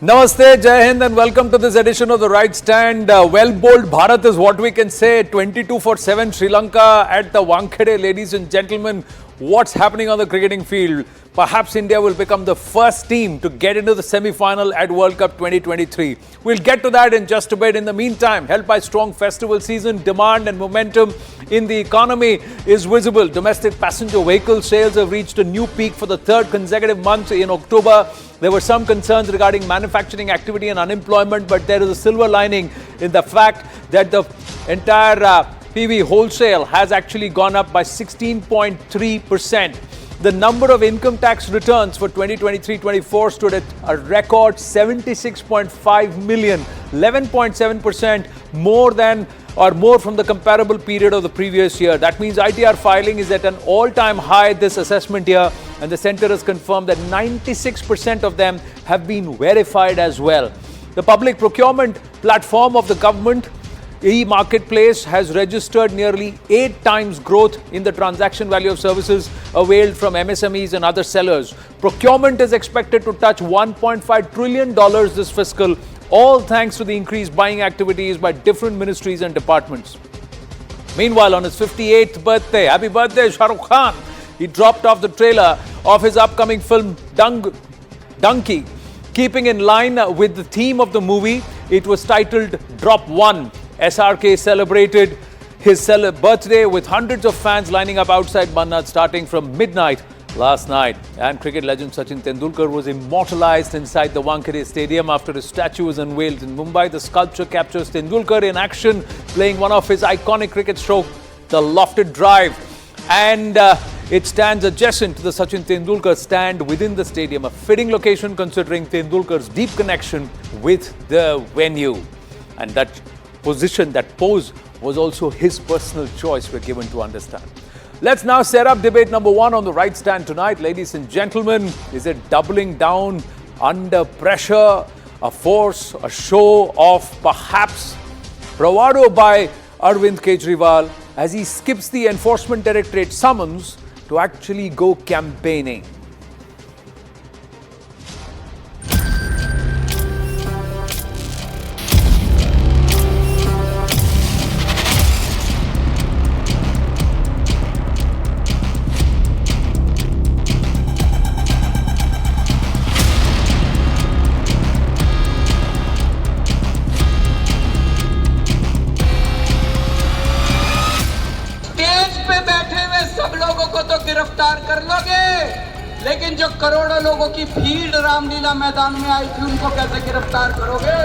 Namaste, Jai Hind, and welcome to this edition of The Right Stand. Well-bowled Bharat is what we can say. 22 for 7 Sri Lanka at the Wankhede. Ladies and gentlemen, what's happening on the cricketing field? Perhaps India will become the first team to get into the semi-final at World Cup 2023. We'll get to that in just a bit. In the meantime, helped by strong festival season, demand and momentum in the economy is visible. Domestic passenger vehicle sales have reached a new peak for the third consecutive month in October. There were some concerns regarding manufacturing activity and unemployment, but there is a silver lining in the fact that the entire PV wholesale has actually gone up by 16.3%. The number of income tax returns for 2023-24 stood at a record 76.5 million, 11.7% more from the comparable period of the previous year. That means ITR filing is at an all-time high this assessment year, and the centre has confirmed that 96% of them have been verified as well. The public procurement platform of the government e-marketplace has registered nearly 8 times growth in the transaction value of services availed from MSMEs and other sellers. Procurement is expected to touch $1.5 trillion this fiscal, all thanks to the increased buying activities by different ministries and departments. Meanwhile, on his 58th birthday, happy birthday Shah Rukh Khan, he dropped off the trailer of his upcoming film Dunki. Keeping in line with the theme of the movie, it was titled Drop One. SRK celebrated his birthday with hundreds of fans lining up outside Mannat starting from midnight last night. And cricket legend Sachin Tendulkar was immortalized inside the Wankhede Stadium after his statue was unveiled in Mumbai. The sculpture captures Tendulkar in action, playing one of his iconic cricket strokes, the lofted drive. And it stands adjacent to the Sachin Tendulkar stand within the stadium, a fitting location considering Tendulkar's deep connection with the venue. And that pose was also his personal choice, we're given to understand. Let's now set up debate number one on the right stand tonight. Ladies and gentlemen, is it doubling down under pressure, a force, a show of perhaps bravado by Arvind Kejriwal as he skips the Enforcement Directorate summons to actually go campaigning? गिरफ्तार कर लोगे, लेकिन जो करोड़ों लोगों की भीड़ रामलीला मैदान में आई थी उनको कैसे गिरफ्तार करोगे?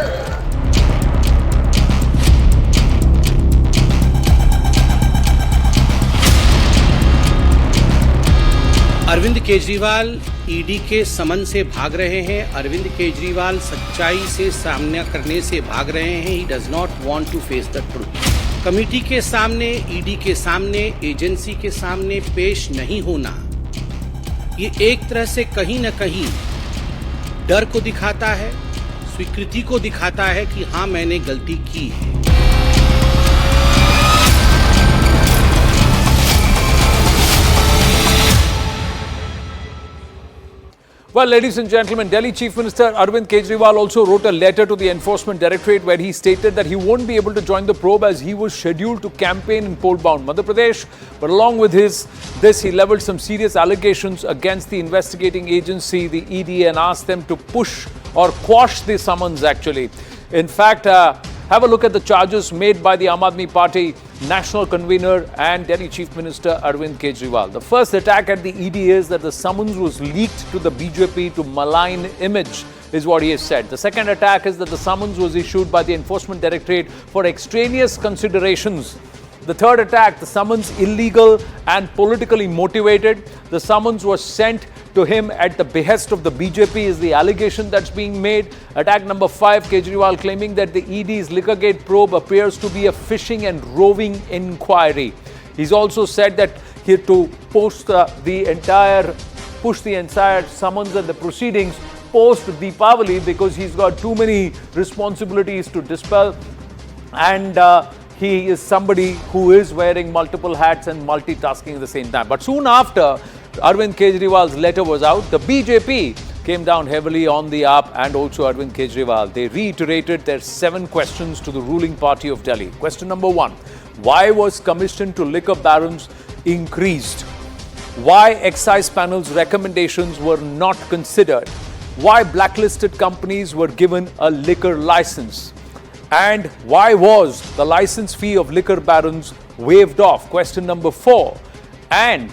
अरविंद केजरीवाल ईडी के समन से भाग रहे हैं। अरविंद केजरीवाल सच्चाई से सामना करने से भाग रहे हैं। He does not want to face the truth. Committee के सामने, ईडी के सामने, एजेंसी के सामने पेश नहीं होना, ये एक तरह से कहीं न कहीं डर को दिखाता है, स्वीकृति को दिखाता है कि हाँ मैंने गलती की है। Well, ladies and gentlemen, Delhi Chief Minister Arvind Kejriwal also wrote a letter to the Enforcement Directorate where he stated that he won't be able to join the probe as he was scheduled to campaign in poll-bound Madhya Pradesh. But along with this, he leveled some serious allegations against the investigating agency, the ED, and asked them to push or quash the summons actually. In fact, have a look at the charges made by the Aam Aadmi Party National Convener and Delhi Chief Minister Arvind Kejriwal. The first attack at the ED is that the summons was leaked to the BJP to malign image, is what he has said. The second attack is that the summons was issued by the Enforcement Directorate for extraneous considerations. The third attack, the summons illegal and politically motivated. The summons was sent to him at the behest of the BJP is the allegation that's being made. Attack number 5, Kejriwal claiming that the ED's Liquorgate probe appears to be a fishing and roving inquiry. He's also said that he had to push the entire summons and the proceedings post Deepavali because he's got too many responsibilities to dispel, and he is somebody who is wearing multiple hats and multitasking at the same time. But soon after Arvind Kejriwal's letter was out, the BJP came down heavily on the AAP and also Arvind Kejriwal. They reiterated their 7 questions to the ruling party of Delhi. Question number 1. Why was commission to liquor barons increased? Why excise panel's recommendations were not considered? Why blacklisted companies were given a liquor license? And why was the license fee of liquor barons waived off? Question number 4. And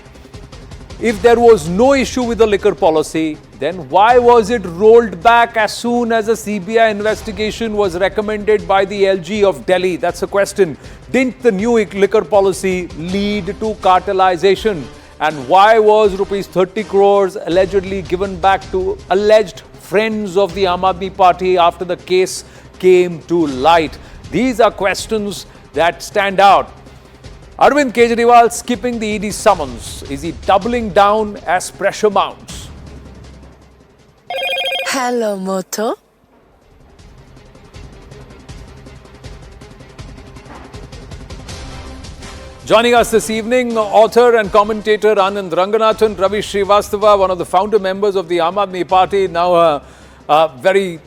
if there was no issue with the liquor policy, then why was it rolled back as soon as a CBI investigation was recommended by the LG of Delhi? That's a question. Didn't the new liquor policy lead to cartelization? And why was rupees 30 crores allegedly given back to alleged friends of the Aam Aadmi Party after the case came to light? These are questions that stand out. Arvind Kejriwal skipping the ED summons. Is he doubling down as pressure mounts? Hello, Moto. Joining us this evening, author and commentator Anand Ranganathan, Ravi Srivastava, one of the founder members of the Aam Aadmi Party, now a very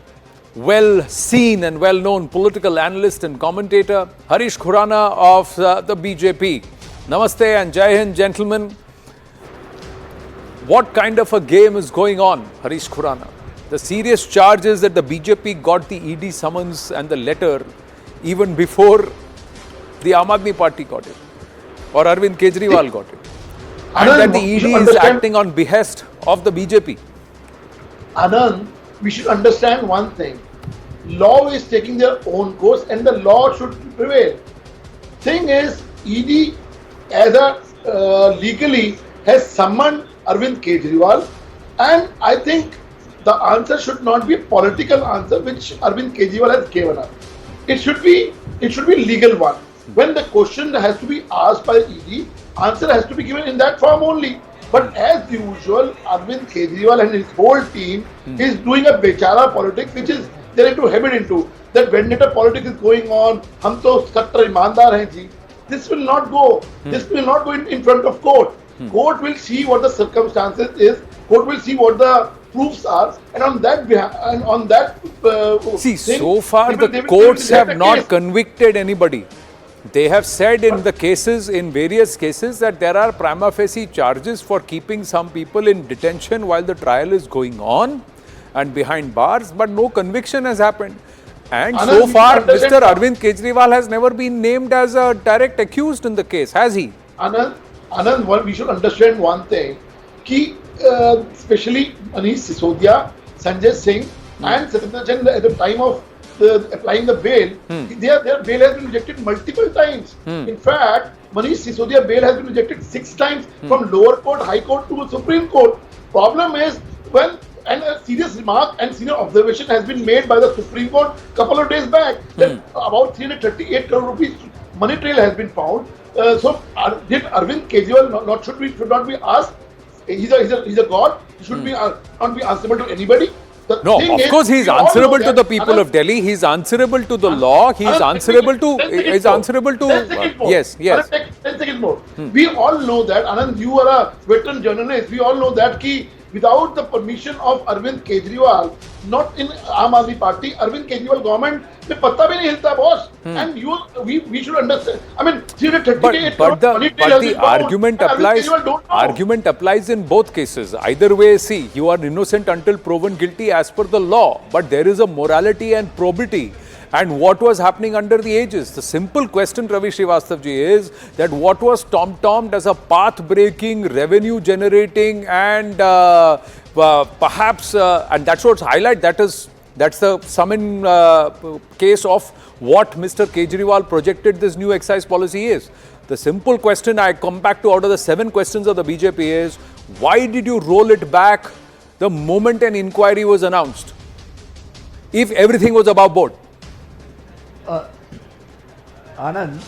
well seen and well known political analyst and commentator, Harish Khurana of the BJP. Namaste and Jai Hind, gentlemen. What kind of a game is going on, Harish Khurana? The serious charge is that the BJP got the ED summons and the letter even before the Aam Aadmi Party got it, or Arvind Kejriwal got it, and that the ED is acting on behest of the BJP. Anand, we should understand one thing. Law is taking their own course and the law should prevail. Thing is, ED as a legally has summoned Arvind Kejriwal, and I think the answer should not be a political answer which Arvind Kejriwal has given us. It should be legal one. When the question has to be asked by ED, answer has to be given in that form only. But as usual, Arvind Kejriwal and his whole team is doing a bechara politics, which is they're into habit into. That vendetta politics is going on. Hum to kattar imandar hain ji. This will not go. This will not go in front of court. Court will see what the circumstances is. Court will see what the proofs are, and on that so far the courts have not convicted anybody. They have said in the cases, in various cases, that there are prima facie charges for keeping some people in detention while the trial is going on and behind bars, but no conviction has happened. And Anand, so far, Mr. Arvind Kejriwal has never been named as a direct accused in the case, has he? Anand, we should understand one thing, ki, especially Manish Sisodia, Sanjay Singh and Satyendra Jain at the time of applying the bail, their bail has been rejected multiple times. In fact, Manish Sisodia bail has been rejected 6 times from lower court, high court to Supreme Court. Problem is, and a serious remark and senior observation has been made by the Supreme Court couple of days back that about 338 crore rupees money trail has been found. So did Arvind Kejriwal should not be asked? He's a god. He should be not be answerable to anybody. No, of course he is answerable to the people of Delhi. He is answerable to the law. He is answerable to. Yes. 10 seconds more. We all know that, Anand. You are a veteran journalist. We all know that without the permission of Arvind Kejriwal, not in Aam Aadmi Party, Arvind Kejriwal government mein patta bhi nahi hilta, boss. And we should understand. I mean, 338 but the argument applies in both cases. Either way, see, you are innocent until proven guilty as per the law. But there is a morality and probity. And what was happening under the ages? The simple question, Ravi Srivastava ji, is that what was tom-tommed as a path-breaking, revenue-generating, and perhaps, and that's what's highlight. That's the summon case of what Mr. Kejriwal projected this new excise policy is. The simple question I come back to out of the 7 questions of the BJP is, why did you roll it back the moment an inquiry was announced? If everything was above board. Anand,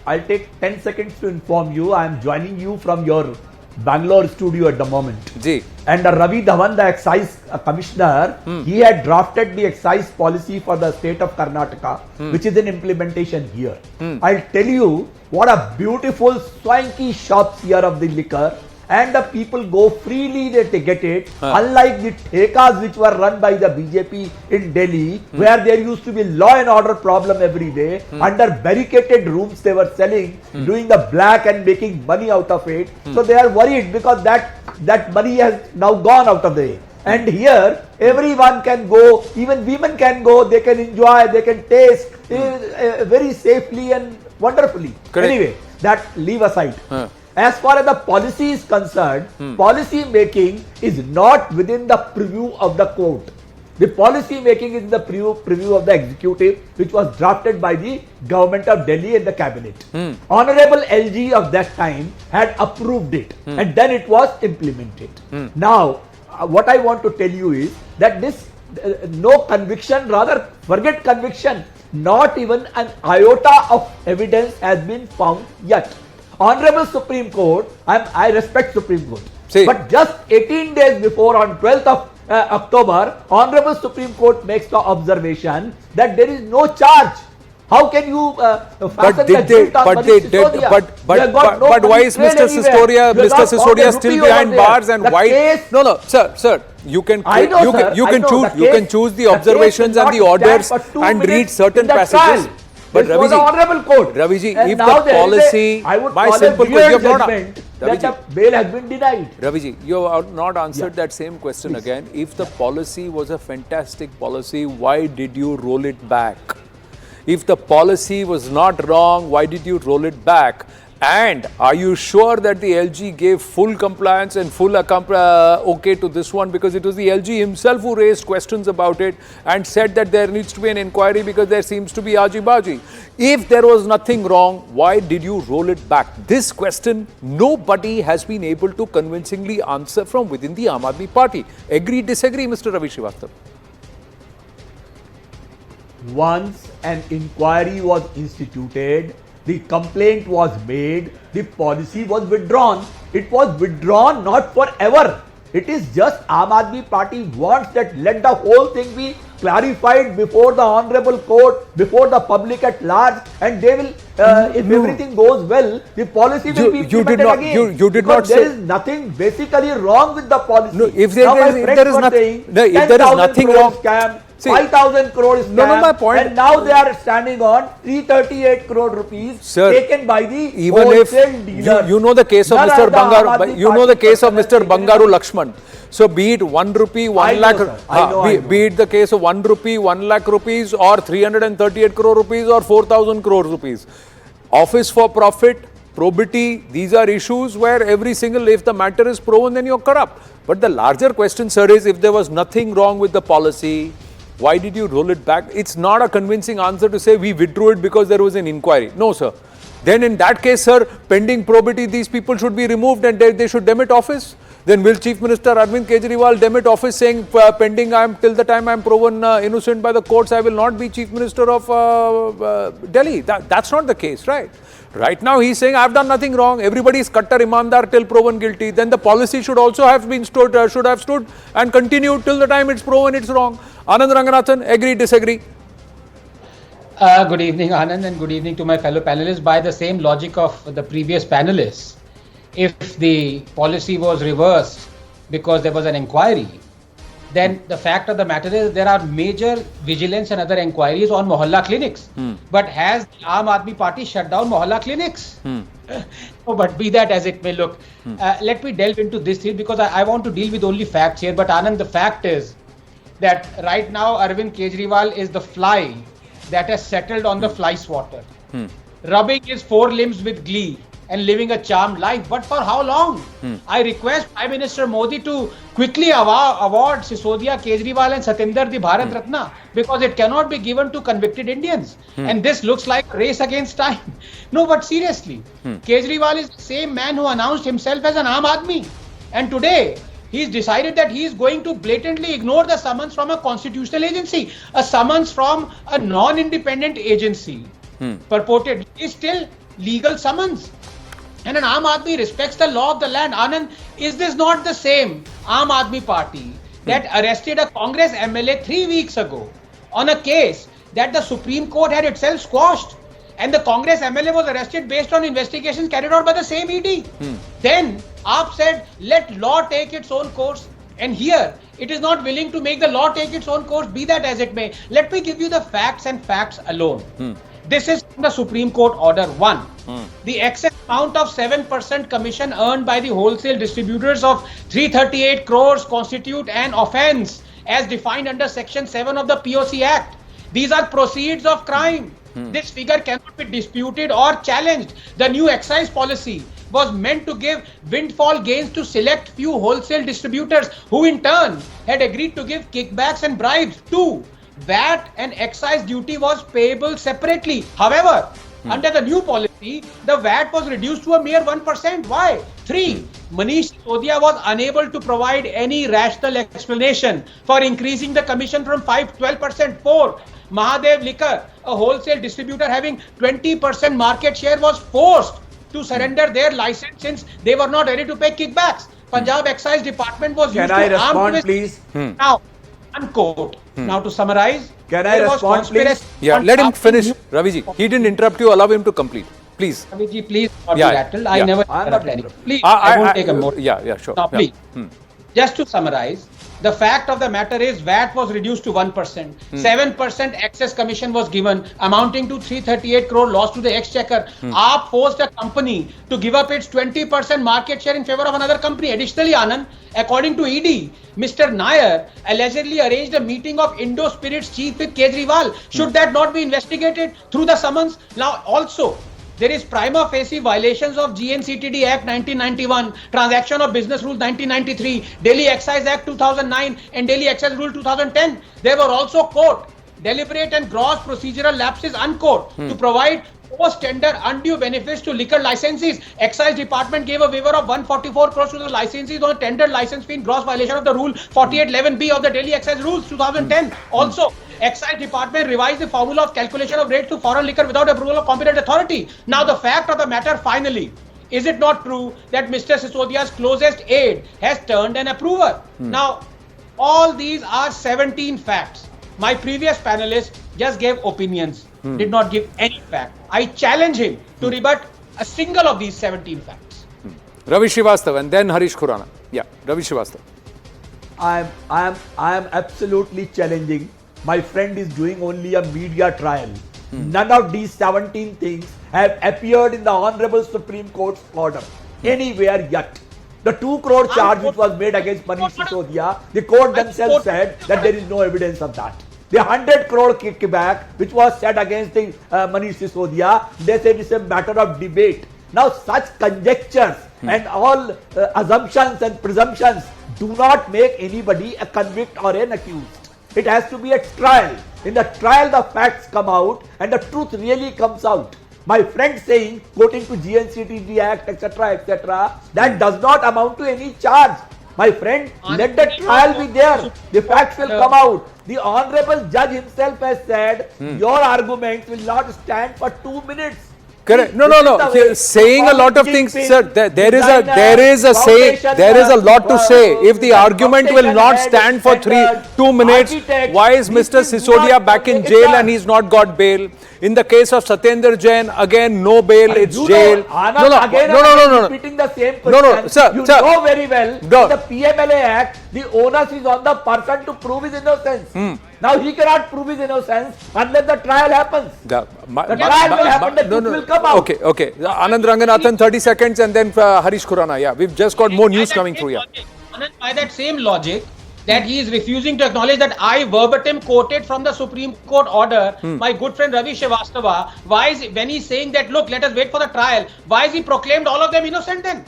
I'll take 10 seconds to inform you. I am joining you from your Bangalore studio at the moment. Ji. And Ravi Dhawan, the excise commissioner, he had drafted the excise policy for the state of Karnataka, which is in implementation here. I'll tell you what a beautiful swanky shops here of the liquor and the people go freely, they get it. Unlike the thekas which were run by the BJP in Delhi, where there used to be law and order problem every day, under barricaded rooms they were selling, doing the black and making money out of it. So they are worried because that money has now gone out of the way. And here, everyone can go, even women can go, they can enjoy, they can taste very safely and wonderfully. Correct. Anyway, that leave aside. As far as the policy is concerned, policy making is not within the purview of the court. The policy making is the preview of the executive, which was drafted by the government of Delhi and the cabinet. Honorable LG of that time had approved it, and then it was implemented. Now, what I want to tell you is that this no conviction, rather forget conviction, not even an iota of evidence has been found yet. Honorable Supreme Court, I respect Supreme Court, but just 18 days before, on 12th of October, Honorable Supreme Court makes the observation that there is no charge. How can you fasten the guilt on Manish Sisodia? But why is Mr. Sisodia still behind bars, and why? No, sir. You can choose the observations and the orders and read certain passages. But Ravi ji, honorable court. Ravi ji, if the policy, my simple question, you have not. That bail has been denied. Ravi ji, you have not answered that same question again. If the policy was a fantastic policy, why did you roll it back? If the policy was not wrong, why did you roll it back? And are you sure that the LG gave full compliance and full okay to this one? Because it was the LG himself who raised questions about it and said that there needs to be an inquiry because there seems to be aji-baji. If there was nothing wrong, why did you roll it back? This question, nobody has been able to convincingly answer from within the Aam Aadmi Party. Agree, disagree, Mr. Ravi Srivastava? Once an inquiry was instituted, the complaint was made, the policy was withdrawn. It was withdrawn not forever. It is just Aam Aadmi Party wants that let the whole thing be clarified before the honorable court, before the public at large, and they will, if everything goes well, the policy will be implemented again. You did not say. There is nothing basically wrong with the policy. No, if there is nothing wrong. Scam, 5,000 crore scam, my point. And now they are standing on 338 crore rupees taken by the even wholesale dealer. You know the case of Mr. Bangaru. You know the case of Mr. Bangaru Lakshman. So be it 1 rupee, 1 lakh, be it the case of 1 rupee, 1 lakh rupees, or 338 crore rupees, or 4,000 crore rupees. Office for profit, probity, these are issues where every single, if the matter is proven, then you're corrupt. But the larger question, sir, is if there was nothing wrong with the policy, why did you roll it back? It's not a convincing answer to say we withdrew it because there was an inquiry. No, sir. Then in that case, sir, pending probity, these people should be removed and they should demit office. Then will Chief Minister Arvind Kejriwal demit office saying pending till the time I am proven innocent by the courts, I will not be Chief Minister of Delhi. That's not the case, right? Right now he is saying I have done nothing wrong. Everybody is kattar imandar till proven guilty. Then the policy should also have been stood and continued till the time it's proven it's wrong. Anand Ranganathan, agree, disagree? Good evening, Anand, and good evening to my fellow panelists. By the same logic of the previous panelists, if the policy was reversed because there was an inquiry, then the fact of the matter is there are major vigilance and other inquiries on Mohalla clinics. But has the Aam Aadmi Party shut down Mohalla clinics? Oh, but be that as it may look, let me delve into this thing because I want to deal with only facts here. But Anand, the fact is that right now Arvind Kejriwal is the fly that has settled on the fly swatter, rubbing his forelimbs with glee and living a charmed life. But for how long? I request Prime Minister Modi to quickly award Sisodia, Kejriwal and Satinder the Bharat Ratna, because it cannot be given to convicted Indians. And this looks like a race against time. No, but seriously, Kejriwal is the same man who announced himself as an Aam Aadmi. And today, he's decided that he is going to blatantly ignore the summons from a constitutional agency, a summons from a non-independent agency. Purported is still legal summons. And an Aam Aadmi respects the law of the land. Anand, is this not the same Aam Aadmi Party that arrested a Congress MLA 3 weeks ago on a case that the Supreme Court had itself squashed? and the Congress MLA was arrested based on investigations carried out by the same ED. Then AAP said, let law take its own course. And here, it is not willing to make the law take its own course, be that as it may. Let me give you the facts and facts alone. This is the Supreme Court Order 1. The excess amount of 7% commission earned by the wholesale distributors of 338 crores constitute an offence as defined under Section 7 of the POC Act. These are proceeds of crime. This figure cannot be disputed or challenged. The new excise policy was meant to give windfall gains to select few wholesale distributors who in turn had agreed to give kickbacks and bribes. 2. VAT and excise duty was payable separately. However, under the new policy, the VAT was reduced to a mere 1%. Why? 3. Manish Sisodia was unable to provide any rational explanation for increasing the commission from 5 to 12%. 4. Mahadev Liquor, a wholesale distributor having 20% market share, was forced to surrender their license since they were not ready to pay kickbacks. Punjab Excise Department was used Can I to arm respond, twist. please? Now, unquote. Now to summarize, Can I there was respond, please? Yeah, conspiracy let him on finish. you- Raviji, he didn't interrupt you. Allow him to complete. Please. Raviji, please not Yeah, be rattled. I yeah. never I'm interrupt not anyone. Please, I- I won't I- take a more. yeah, sure. Now, Yeah. please. Just to summarize, the fact of the matter is VAT was reduced to 1%. 7% excess commission was given, amounting to 338 crore loss to the exchequer. AAP forced a company to give up its 20% market share in favor of another company. Additionally, Anand, according to ED, Mr. Nair allegedly arranged a meeting of Indo Spirits chief with Kejriwal. Should that not be investigated through the summons? Now, also, there is prima facie violations of GNCTD Act 1991, Transaction of Business Rules 1993, Delhi Excise Act 2009 and Delhi Excise Rule 2010. There were also, quote, deliberate and gross procedural lapses, unquote, to provide post-tender undue benefits to liquor licensees. Excise Department gave a waiver of 144 crores to the licensees on a tendered license fee in gross violation of the Rule 4811B of the Delhi Excise Rules 2010. Also, Excise Department revised the formula of calculation of rates to foreign liquor without approval of competent authority. Now, the fact of the matter, finally, is it not true that Mr. Sisodia's closest aide has turned an approver? Now, all these are 17 facts. My previous panelist just gave opinions, did not give any fact. I challenge him to rebut a single of these 17 facts. Ravi Srivastav and then Harish Khurana. Yeah, Ravi Srivastav. I am absolutely challenging. My friend is doing only a media trial. None of these 17 things have appeared in the Honorable Supreme Court's order anywhere yet. The 2 crore charge which was made against Manish Sisodia, the court themselves said that there is no evidence of that. The 100 crore kickback which was said against the Manish Sisodia, they said it's a matter of debate. Now such conjectures and all assumptions and presumptions do not make anybody a convict or an accused. It has to be a trial. In the trial, the facts come out and the truth really comes out. My friend saying, quoting to GNCTD Act, etc., that does not amount to any charge. My friend, let the trial be there. The facts will come out. The Honorable Judge himself has said, your arguments will not stand for 2 minutes. Correct. No. This is the way. He's saying a lot of things, Kingpin, sir. There is designer, a say. foundation, There is a lot to say. If the argument will foundation not head stand for and 2 minutes, architect, why is these Mr. things do Sisodia not back in make a jail charge. and he's not got bail? In the case of Satyendra Jain, again no bail, it's You jail. know, Anand, again No. repeating the same No, question. sir, You sir. know very well, No. in the PMLA Act, the onus is on the person to prove his innocence. Now he cannot prove his innocence unless the trial happens. The trial will happen, the truth will come out. Okay. Anand Ranganathan, 30 seconds and then Harish Khurana. Yeah, we've just got more news coming through here. Anand, by that same logic, that he is refusing to acknowledge that I verbatim quoted from the Supreme Court order, my good friend Ravi Srivastava, when he's saying that, look, let us wait for the trial, why is he proclaimed all of them innocent then?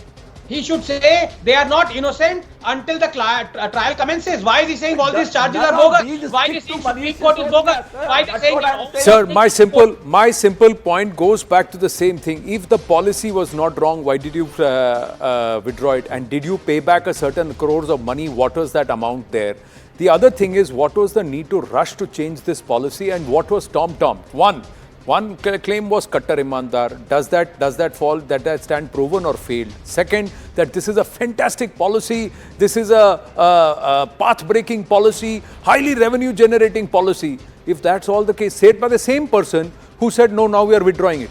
He should say they are not innocent until the trial commences. Why is he saying all these charges are bogus? Why is he saying Supreme Court is bogus? Why is he saying Sir, my simple point goes back to the same thing. If the policy was not wrong, why did you withdraw it? And did you pay back a certain crores of money? What was that amount there? The other thing is, what was the need to rush to change this policy and what was tom-tom? One claim was Kattar Imandar. Does that fall? That stand proven or failed? Second, that this is a fantastic policy. This is a path-breaking policy, highly revenue-generating policy. If that's all the case, said by the same person who said, no, now we are withdrawing it.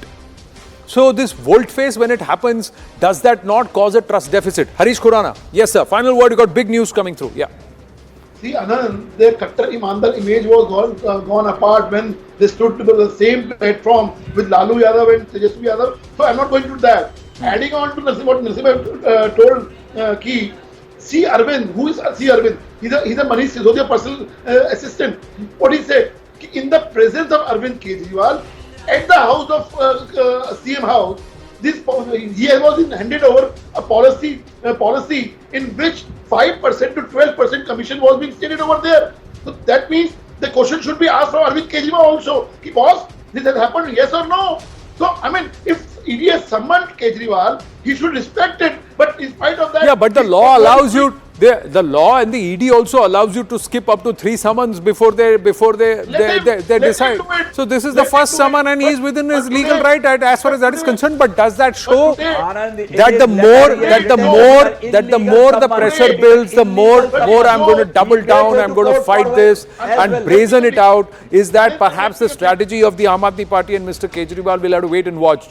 So this volte-face, when it happens, does that not cause a trust deficit? Harish Khurana. Yes, sir. Final word. You got big news coming through. Yeah. See, Anand, their Khattar Imandar image was gone apart when they stood to the same platform with Lalu Yadav and Tejasvi Yadav. So I'm not going to do that. Adding on to what Narasimha told Ki, C. Arvind, who is C. Arvind? He's a Manish Sisodia personal assistant. What he said, in the presence of Arvind Kejriwal, at the house of CM House, he was handed over a policy in which 5% to 12% commission was being stated over there. So that means the question should be asked from Arvind Kejriwal also. Boss, this has happened, yes or no? So, I mean, if ED has summoned Kejriwal, he should respect it. But in spite of that... Yeah, but the law allows you... The law and the ED also allows you to skip up to 3 summons before they decide. So this is the first summon and he is within his legal right as far as that is concerned. But does that show that the more the pressure builds, the more I'm going to double down, I'm going to fight this and brazen it out? Is that perhaps the strategy of the Aam Aadmi Party and Mr. Kejriwal? Will have to wait and watch.